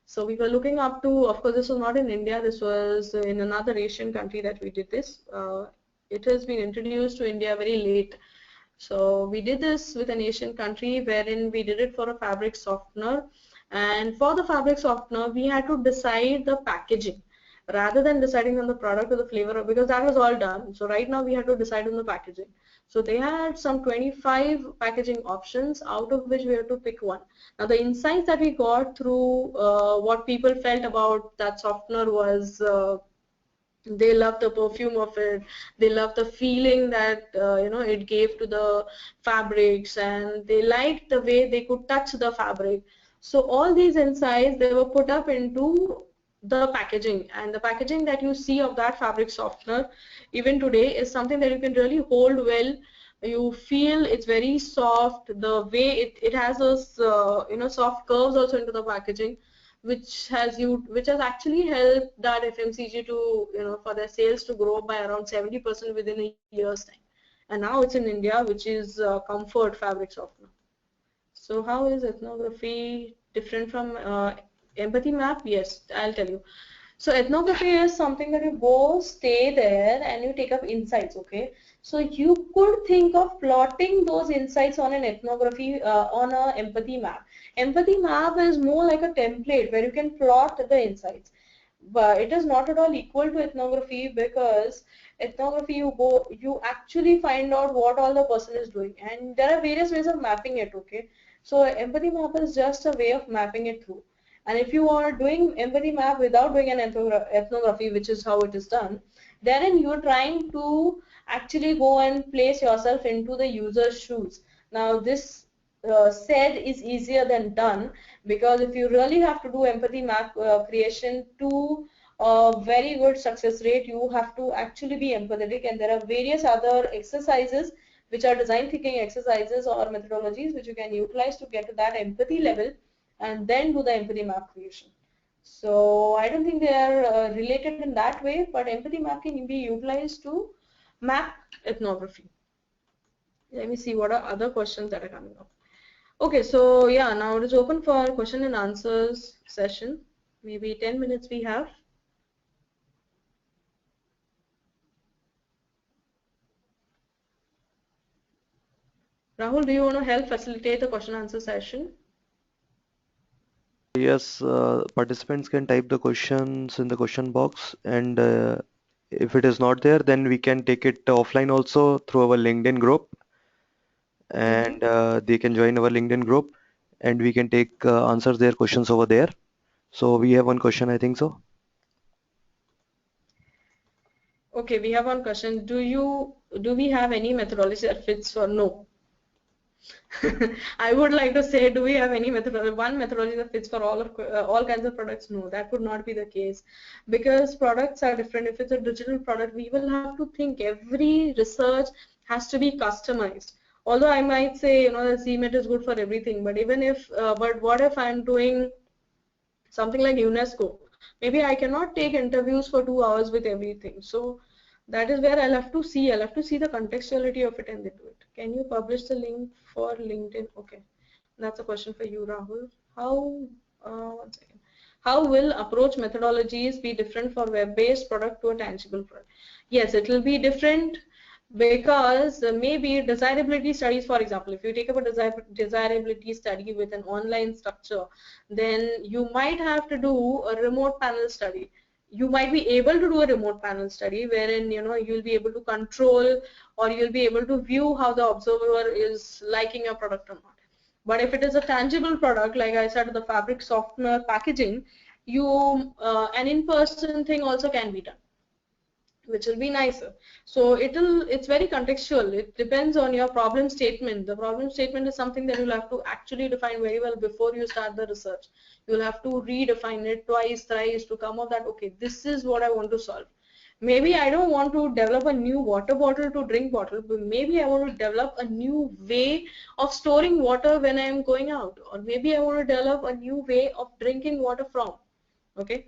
So we were looking up to, of course, this was not in India, this was in another Asian country that we did this. It has been introduced to India very late. So we did this with an Asian country wherein we did it for a fabric softener. And for the fabric softener, we had to decide the packaging rather than deciding on the product or the flavor, because that was all done. So right now we had to decide on the packaging. So they had some 25 packaging options, out of which we had to pick one. Now the insights that we got through what people felt about that softener was they love the perfume of it, they love the feeling that you know, it gave to the fabrics, and they liked the way they could touch the fabric. So all these insights, they were put up into the packaging, and the packaging that you see of that fabric softener even today is something that you can really hold well. You feel it's very soft, the way it has those you know, soft curves also into the packaging, which has actually helped that FMCG to, you know, for their sales to grow by around 70% within a year's time. And now it's in India, which is comfort fabric softener. So how is ethnography different from empathy map? Yes, I'll tell you. So ethnography is something that you go, stay there, and you take up insights, okay? So you could think of plotting those insights on an ethnography, on a empathy map. Empathy map is more like a template where you can plot the insights. But it is not at all equal to ethnography, because ethnography you actually find out what all the person is doing, and there are various ways of mapping it, okay? So empathy map is just a way of mapping it through. And if you are doing empathy map without doing an ethnography, which is how it is done, then you're trying to actually go and place yourself into the user's shoes. Now this said is easier than done, because if you really have to do empathy map creation to a very good success rate, you have to actually be empathetic, and there are various other exercises which are design thinking exercises or methodologies which you can utilize to get to that empathy level and then do the empathy map creation. So I don't think they are related in that way, but empathy map can be utilized to map ethnography. Let me see what are other questions that are coming up. Okay, so yeah, now it is open for question and answers session. Maybe 10 minutes we have. Rahul, do you want to help facilitate the question and answer session? Yes, participants can type the questions in the question box, and if it is not there, then we can take it offline also through our LinkedIn group, and they can join our LinkedIn group, and we can take answer their questions over there. So we have one question, I think so. Okay, we have one question. Do we have any methodology that fits for no? I would like to say, do we have any one methodology that fits for all kinds of products? No, that would not be the case, because products are different. If it's a digital product, we will have to think every research has to be customized. Although I might say, the CMET is good for everything, but even if, but what if I'm doing something like UNESCO? Maybe I cannot take interviews for 2 hours with everything. So that is where I'll have to see. I'll have to see the contextuality of it and do it. Can you publish the link for LinkedIn? Okay, that's a question for you, Rahul. One second. How will approach methodologies be different for web-based product to a tangible product? Yes, it will be different because maybe desirability studies, for example, if you take up a desirability study with an online structure, then you might have to do a remote panel study. You might be able to do a remote panel study wherein you'll be able to control, or you'll be able to view how the observer is liking your product or not. But if it is a tangible product, like I said, the fabric softener packaging, an in-person thing also can be done, which will be nicer. So it's very contextual. It depends on your problem statement. The problem statement is something that you'll have to actually define very well before you start the research. You'll have to redefine it twice, thrice to come up that, okay, this is what I want to solve. Maybe I don't want to develop a new water bottle to drink bottle, but maybe I want to develop a new way of storing water when I'm going out, or maybe I want to develop a new way of drinking water from. Okay,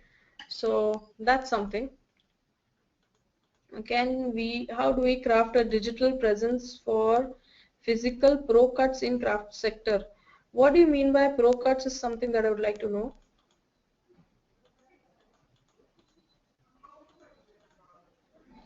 so that's something. How do we craft a digital presence for physical pro cuts in craft sector? What do you mean by pro cuts is something that I would like to know.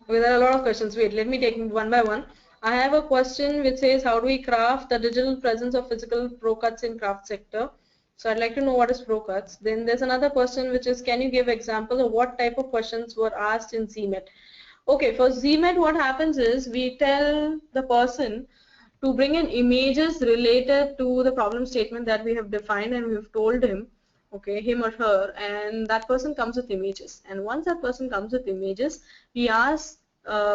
Okay, there are a lot of questions. Wait, let me take them one by one. I have a question which says, how do we craft the digital presence of physical pro cuts in craft sector? So I'd like to know what is pro cuts. Then there's another question which is, can you give examples of what type of questions were asked in CMET? Okay, for CMET, what happens is we tell the person to bring in images related to the problem statement that we have defined, and we've told him, okay, him or her, and that person comes with images. And once that person comes with images, we ask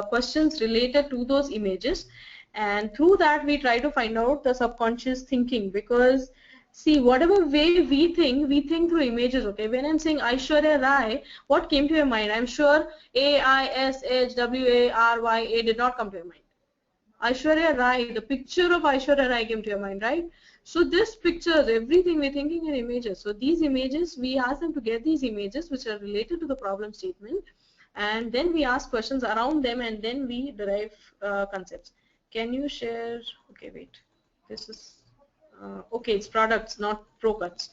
questions related to those images, and through that we try to find out the subconscious thinking, because see, whatever way we think through images. Okay, when I'm saying Aishwarya Rai, what came to your mind? I'm sure Aishwarya did not come to your mind. Aishwarya Rai, the picture of Aishwarya Rai came to your mind, right? So this pictures, everything we're thinking in images. So these images, we ask them to get these images which are related to the problem statement, and then we ask questions around them, and then we derive concepts. Can you share? Okay, wait. This is okay. It's products, not pro cuts.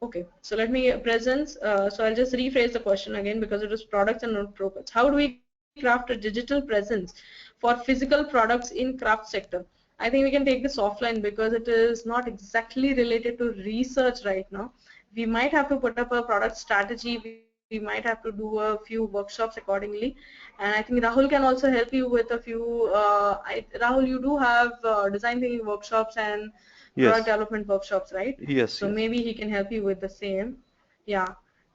Okay, so let me presence. So I'll just rephrase the question again because it is products and not pro cuts. How do we craft a digital presence for physical products in craft sector? I think we can take this offline because it is not exactly related to research right now. We might have to put up a product strategy. We might have to do a few workshops accordingly. And I think Rahul can also help you with a few. Rahul, you do have design thinking workshops and product Yes, development workshops, right? yes, So yes. maybe he can help you with the same. Yeah.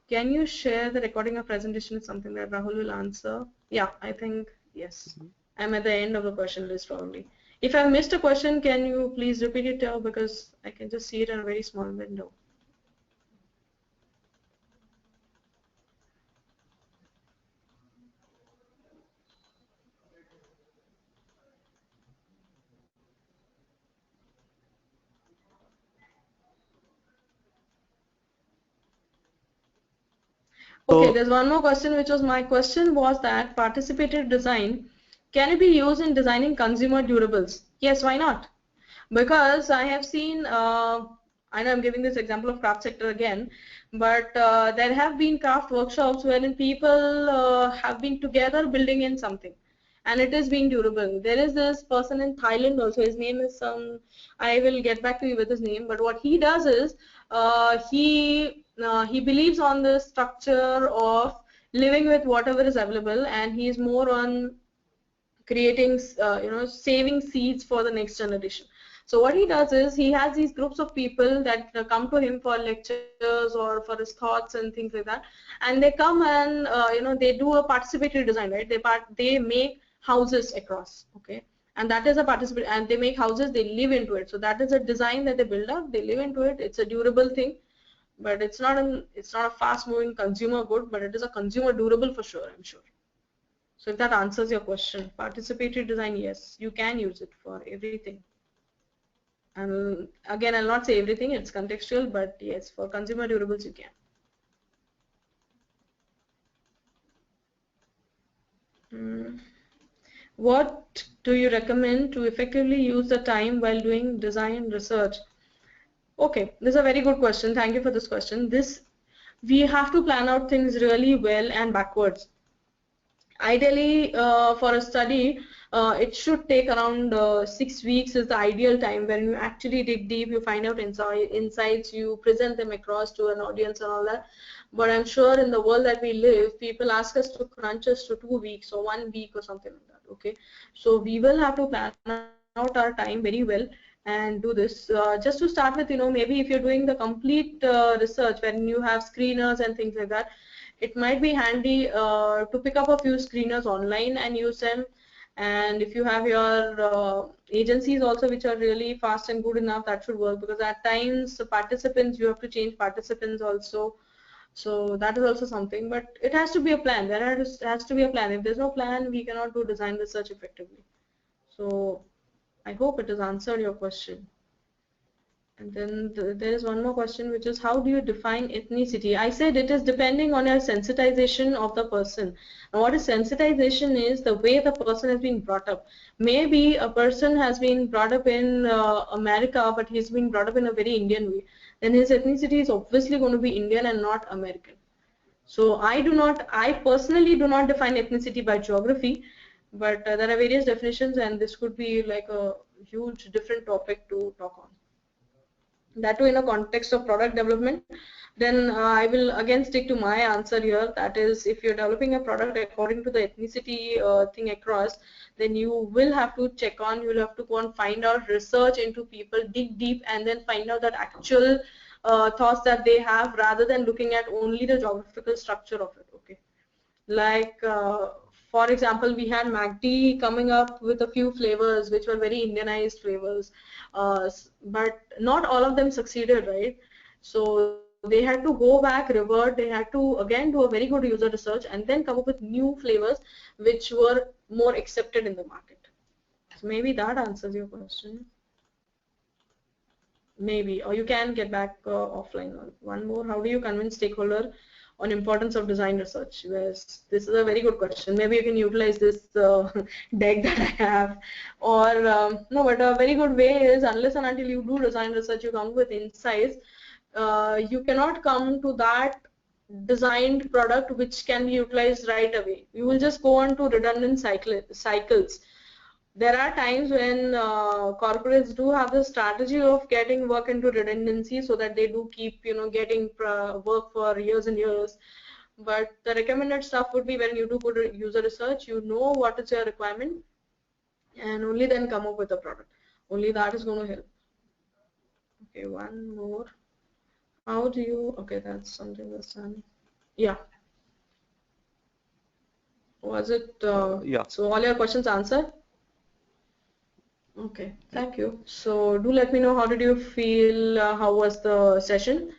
Can you share the recording of presentation is something that Rahul will answer? Yeah, I think yes. I'm at the end of the question list probably. If I missed a question, can you please repeat it because I can just see it in a very small window. Okay, So there's one more question, which was my question was that participative design, can it be used in designing consumer durables? Yes, why not? Because I have seen, I know I'm giving this example of craft sector again, but there have been craft workshops wherein people have been together building in something, and it is being durable. There is this person in Thailand also. His name is I will get back to you with his name. But what he does is he believes on the structure of living with whatever is available, and he is more on creating saving seeds for the next generation. So what he does is he has these groups of people that come to him for lectures or for his thoughts and things like that, and they come and they do a participatory design, right? They make houses across, okay, and that is a participate, and they make houses, they live into it. So that is a design that they build up, they live into it. It's a durable thing, but it's not a fast moving consumer good, but it is a consumer durable for sure, I'm sure. So if that answers your question, participatory design, yes, you can use it for everything. And again, I'll not say everything, it's contextual, but yes, for consumer durables you can. What do you recommend to effectively use the time while doing design research? Okay, this is a very good question. Thank you for this question. We have to plan out things really well and backwards. Ideally, for a study, it should take around 6 weeks is the ideal time when you actually dig deep, you find out insights, you present them across to an audience and all that. But I'm sure in the world that we live, people ask us to crunch us to 2 weeks or 1 week or something like that. Okay, so we will have to plan out our time very well and do this. Just to start with, maybe if you're doing the complete research when you have screeners and things like that, it might be handy to pick up a few screeners online and use them. And if you have your agencies also which are really fast and good enough, that should work, because at times the participants, you have to change participants also. So that is also something, but it has to be a plan. There has to be a plan. If there's no plan, we cannot do design research effectively. So I hope it has answered your question. And then there is one more question, which is how do you define ethnicity? I said it is depending on your sensitization of the person. Now, what is sensitization is the way the person has been brought up. Maybe a person has been brought up in America, but he's been brought up in a very Indian way. Then his ethnicity is obviously going to be Indian and not American. So I personally do not define ethnicity by geography, but there are various definitions, and this could be like a huge different topic to talk on. That too in a context of product development. Then I will again stick to my answer here, that is, if you're developing a product according to the ethnicity thing across, then you will have to you'll have to go and find out, research into people, dig deep, and then find out that actual thoughts that they have, rather than looking at only the geographical structure of it. Okay, like for example, we had MACD coming up with a few flavors which were very Indianized flavors, but not all of them succeeded, right? So they had to go back, revert, they had to again do a very good user research and then come up with new flavors which were more accepted in the market. So maybe that answers your question. Maybe, or you can get back offline on one more. How do you convince stakeholder on importance of design research? Yes, this is a very good question. Maybe you can utilize this deck that I have, or no, but a very good way is, unless and until you do design research, you come with insights. You cannot come to that designed product which can be utilized right away. You will just go on to redundant cycles. There are times when corporates do have the strategy of getting work into redundancy, so that they do keep getting work for years and years. But the recommended stuff would be when you do good user research, you know what is your requirement, and only then come up with a product. Only that is going to help. Okay, one more. How do you? Okay, that's something that's done. Yeah. Was it? Yeah. So all your questions answered? Okay, thank you. So do let me know, how did you feel, how was the session,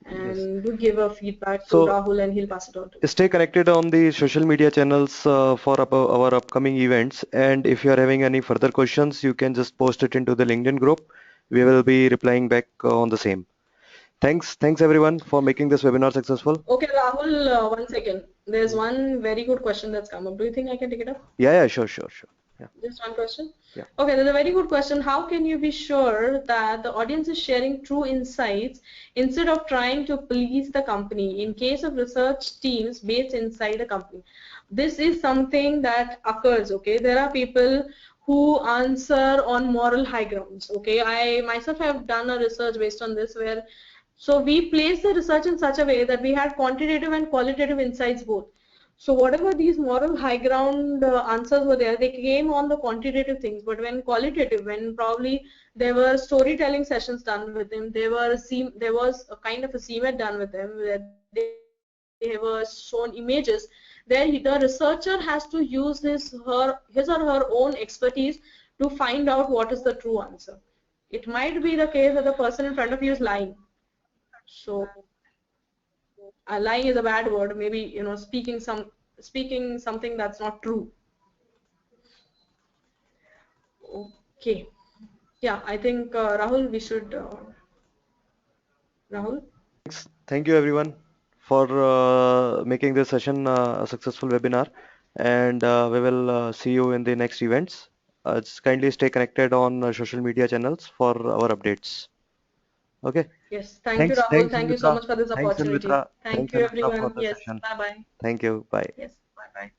and do give a feedback to Rahul and he'll pass it on to you. Stay connected on the social media channels for our upcoming events, and if you are having any further questions, you can just post it into the LinkedIn group. We will be replying back on the same. Thanks everyone for making this webinar successful. Okay, Rahul, 1 second. There's one very good question that's come up. Do you think I can take it up? Yeah, sure. Yeah. Just one question? Yeah. Okay, there's a very good question. How can you be sure that the audience is sharing true insights instead of trying to please the company in case of research teams based inside a company? This is something that occurs, okay? There are people who answer on moral high grounds, okay? I myself have done a research based on this, where so we placed the research in such a way that we had quantitative and qualitative insights both. So whatever these moral high ground answers were there, they came on the quantitative things. But when qualitative, when probably there were storytelling sessions done with him, there was a kind of a CMET done with him where they were shown images. There the researcher has to use his or her own expertise to find out what is the true answer. It might be the case that the person in front of you is lying. So lying is a bad word. Maybe speaking something that's not true. Okay. Yeah, I think Rahul, we should. Rahul. Thanks. Thank you everyone for making this session a successful webinar, and we will see you in the next events. Just kindly stay connected on social media channels for our updates. Okay. Yes. Thank you, Rahul. Thanks, Thank you so Anvitra. much for this Thanks, opportunity. Anvitra. Thank Thanks, you, Anvitra, for everyone. the Yes. session. Bye bye. Thank you. Bye. Yes. Bye bye.